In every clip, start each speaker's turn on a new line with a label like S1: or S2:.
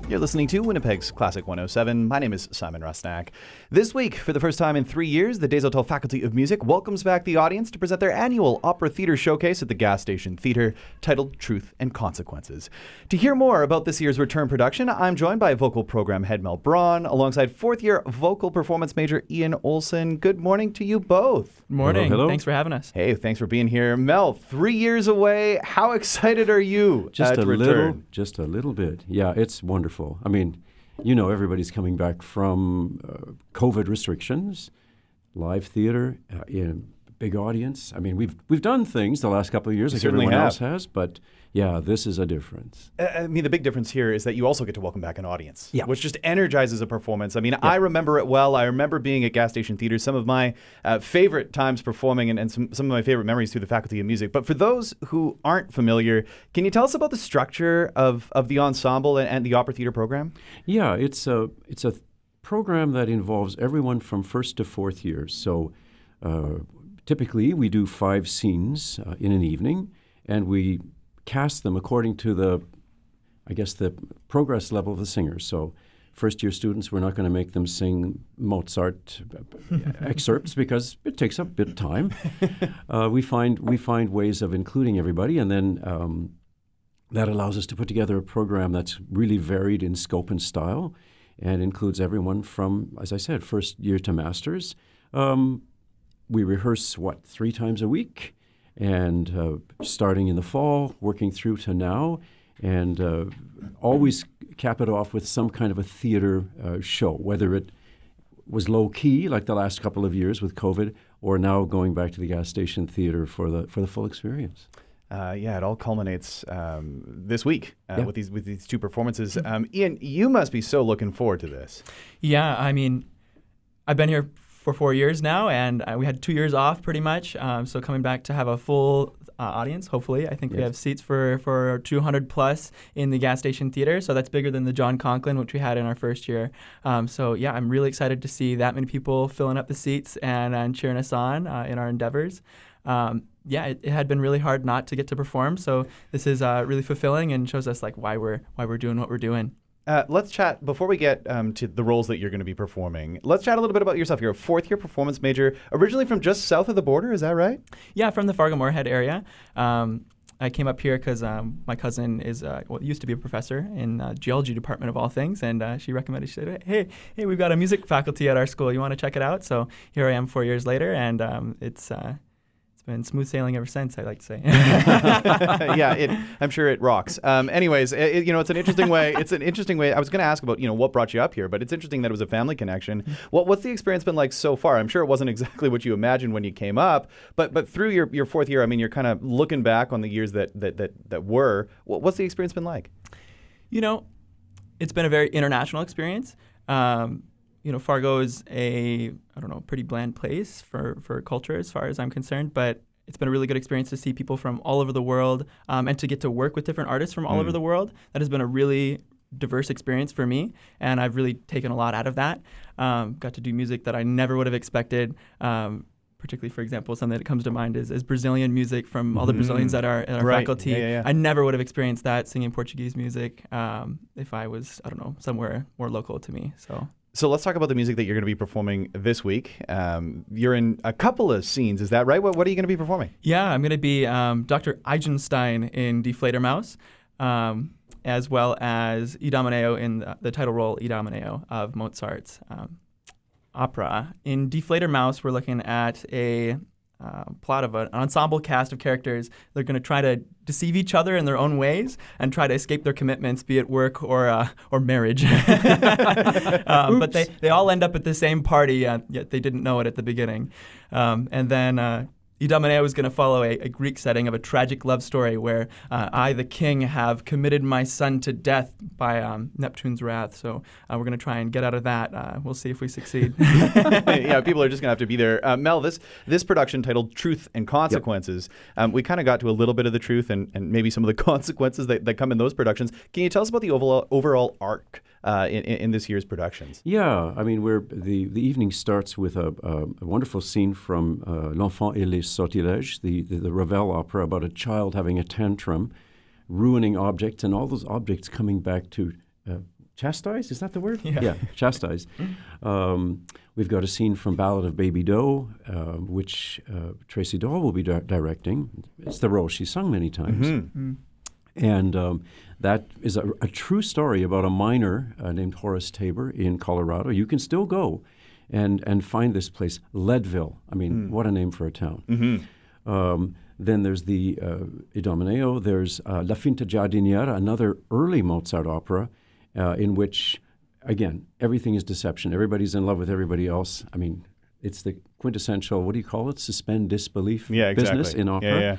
S1: You're listening to Winnipeg's Classic 107. My name is Simon Rusnak. This week, for the first time in 3 years, the Desautels Faculty of Music welcomes back the audience to present their annual opera theater showcase at the Gas Station Theatre, titled Truth and Consequences. To hear more about this year's return production, I'm joined by vocal program head Mel Braun, alongside fourth-year vocal performance major Ian Olson. Good morning to you both.
S2: Morning.
S3: Hello.
S2: Thanks for having us.
S1: Hey, thanks for being here. Mel, 3 years away. How excited are you to return?
S3: Just a little bit. Yeah, it's wonderful. I mean, you know, everybody's coming back from COVID restrictions, live theater, in big audience. I mean, we've done things the last couple of years like everyone else has, but yeah, this is a difference.
S1: I mean, the big difference here is that you also get to welcome back an audience, which just energizes a performance. I mean, I remember it well. I remember being at Gas Station Theatre, some of my favorite times performing and some of my favorite memories through the Faculty of Music. But for those who aren't familiar, can you tell us about the structure of the Ensemble and the opera theater program?
S3: Yeah, it's a program that involves everyone from first to fourth year. So typically we do 5 scenes in an evening, and we cast them according to the progress level of the singers. So first-year students, we're not going to make them sing Mozart excerpts because it takes a bit of time. We find ways of including everybody, and then that allows us to put together a program that's really varied in scope and style and includes everyone from, as I said, first year to masters. We rehearse, 3 times a week? And starting in the fall, working through to now, and always cap it off with some kind of a theater show, whether it was low-key, like the last couple of years with COVID, or now going back to the Gas Station Theatre for the full experience.
S1: It all culminates this week with these 2 performances. Ian, you must be so looking forward to this.
S2: Yeah, I mean, I've been here for 4 years now, and we had 2 years off pretty much. So coming back to have a full audience, hopefully. I think we have seats for 200 plus in the Gas Station Theatre. So that's bigger than the John Conklin, which we had in our first year. I'm really excited to see that many people filling up the seats and cheering us on in our endeavors. It had been really hard not to get to perform. So this is really fulfilling and shows us why we're doing what we're doing.
S1: Let's chat, before we get to the roles that you're going to be performing, let's chat a little bit about yourself. You're a fourth-year performance major, originally from just south of the border, is that right? Yeah,
S2: from the Fargo-Moorhead area. I came up here because my cousin used to be a professor in geology department of all things, and she recommended, she said, hey, we've got a music faculty at our school. You want to check it out? So here I am 4 years later, and it's been smooth sailing ever since, I like to say.
S1: I'm sure it rocks. Anyways, it's an interesting way. It's an interesting way. I was going to ask about, what brought you up here, but it's interesting that it was a family connection. What's the experience been like so far? I'm sure it wasn't exactly what you imagined when you came up, but through your fourth year, I mean, you're kind of looking back on the years that were. What's the experience been like?
S2: It's been a very international experience. Fargo is a pretty bland place for culture as far as I'm concerned, but it's been a really good experience to see people from all over the world and to get to work with different artists from all over the world. That has been a really diverse experience for me, and I've really taken a lot out of that. Got to do music that I never would have expected. Particularly, for example, something that comes to mind is Brazilian music from all the Brazilians that are in our faculty. Yeah. I never would have experienced that, singing Portuguese music, if I was, somewhere more local to me.
S1: So let's talk about the music that you're going to be performing this week. You're in a couple of scenes, is that right? What are you going to be performing?
S2: Yeah, I'm going to be Dr. Eisenstein in Die Fledermaus, as well as Idomeneo in the title role Idomeneo of Mozart's opera. In Die Fledermaus, we're looking at a plot of an ensemble cast of characters. They're going to try to deceive each other in their own ways and try to escape their commitments, be it work or marriage. But they all end up at the same party, yet they didn't know it at the beginning. And then Idomeneo is going to follow a Greek setting of a tragic love story where I, the king, have committed my son to death by Neptune's wrath. So we're going to try and get out of that. We'll see if we succeed.
S1: People are just going to have to be there. Mel, this production titled Truth and Consequences, we kind of got to a little bit of the truth and maybe some of the consequences that come in those productions. Can you tell us about the overall arc in this year's productions?
S3: Yeah, I mean, the evening starts with a wonderful scene from L'Enfant et les Sortilèges, the Ravel opera about a child having a tantrum, ruining objects, and all those objects coming back to chastise. Is that the word?
S2: Yeah.
S3: Chastise. We've got a scene from Ballad of Baby Doe, which Tracy Dahl will be directing. It's the role she's sung many times. And that is a true story about a miner named Horace Tabor in Colorado. You can still go and find this place, Leadville. I mean, what a name for a town. Then there's the Idomeneo. There's La Finta Giardiniera, another early Mozart opera in which, again, everything is deception. Everybody's in love with everybody else. I mean, it's the quintessential, what do you call it, suspend disbelief business in opera.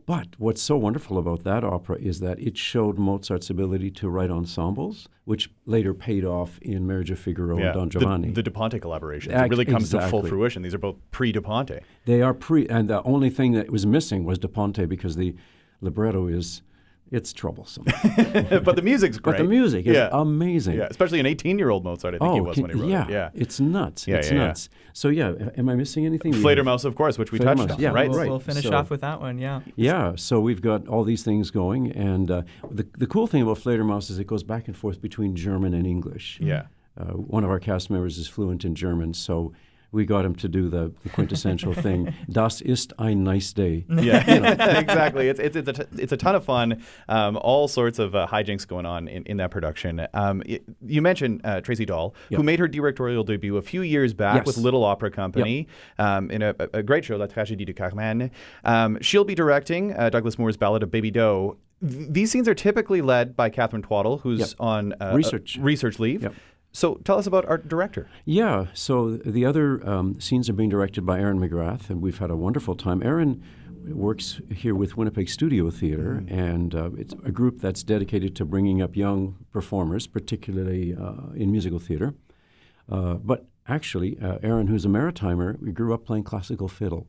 S3: But what's so wonderful about that opera is that it showed Mozart's ability to write ensembles, which later paid off in Marriage of Figaro and Don Giovanni.
S1: The De Ponte collaborations. It really comes to full fruition. These are both pre-De Ponte.
S3: They are and the only thing that was missing was De Ponte because the libretto it's troublesome.
S1: But the music's great.
S3: But the music is amazing.
S1: Yeah, especially an 18-year-old Mozart, I think he was when he wrote it. Yeah,
S3: it's nuts. It's nuts. So am I missing anything?
S1: Fledermaus, of course, which we touched on.
S3: Yeah,
S1: right.
S2: We'll finish off with that one. Yeah.
S3: Yeah. So we've got all these things going, and the cool thing about Fledermaus is it goes back and forth between German and English.
S1: Yeah.
S3: One of our cast members is fluent in German, so we got him to do the quintessential thing. Das ist ein nice day.
S1: Yeah, exactly. It's a ton of fun. All sorts of hijinks going on in that production. You mentioned Tracy Dahl, who made her directorial debut a few years back with Little Opera Company in a great show, La Tragédie de Carmen. She'll be directing Douglas Moore's Ballad of Baby Doe. These scenes are typically led by Catherine Twaddle, who's on research leave. Yep. So tell us about our director.
S3: Yeah, so the other scenes are being directed by Aaron McGrath, and we've had a wonderful time. Aaron works here with Winnipeg Studio Theatre, and it's a group that's dedicated to bringing up young performers, particularly in musical theatre. But actually, Aaron, who's a Maritimer, we grew up playing classical fiddle.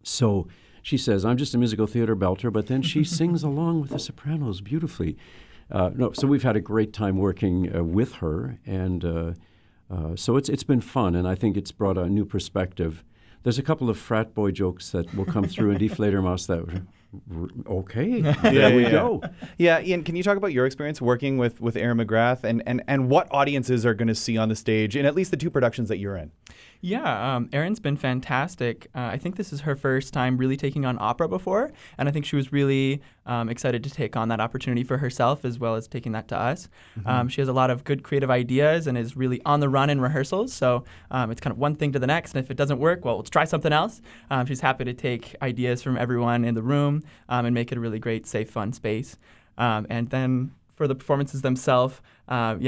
S3: So she says, I'm just a musical theatre belter, but then she sings along with the sopranos beautifully. So we've had a great time working with her, and so it's been fun, and I think it's brought a new perspective. There's a couple of frat boy jokes that will come through in Die Fledermaus that there we go.
S1: Yeah, Ian, can you talk about your experience working with Aaron McGrath and what audiences are going to see on the stage in at least the two productions that you're in?
S2: Yeah, Erin's been fantastic. I think this is her first time really taking on opera before, and I think she was really excited to take on that opportunity for herself as well as taking that to us. She has a lot of good creative ideas and is really on the run in rehearsals, so it's kind of one thing to the next, and if it doesn't work, well, let's try something else. She's happy to take ideas from everyone in the room and make it a really great, safe, fun space. And then for the performances themselves,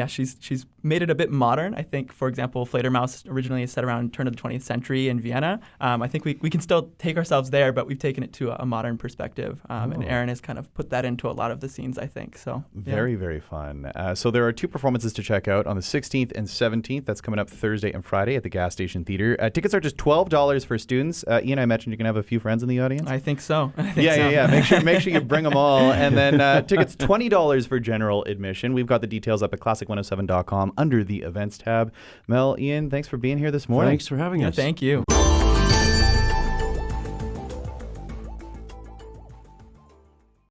S2: she's made it a bit modern. I think, for example, Fledermaus originally is set around turn of the 20th century in Vienna. I think we can still take ourselves there, but we've taken it to a modern perspective. And Aaron has kind of put that into a lot of the scenes, I think. So
S1: very, very fun. So there are two performances to check out on the 16th and 17th. That's coming up Thursday and Friday at the Gas Station Theatre. Tickets are just $12 for students. Ian, I mentioned you can have a few friends in the audience.
S2: I think so.
S1: Yeah. Make sure you bring them all. And then tickets $20 for general admission. We've got the details up at classic107.com under the events tab. Mel, Ian, thanks for being here this morning.
S3: Thanks for having us.
S2: Thank you.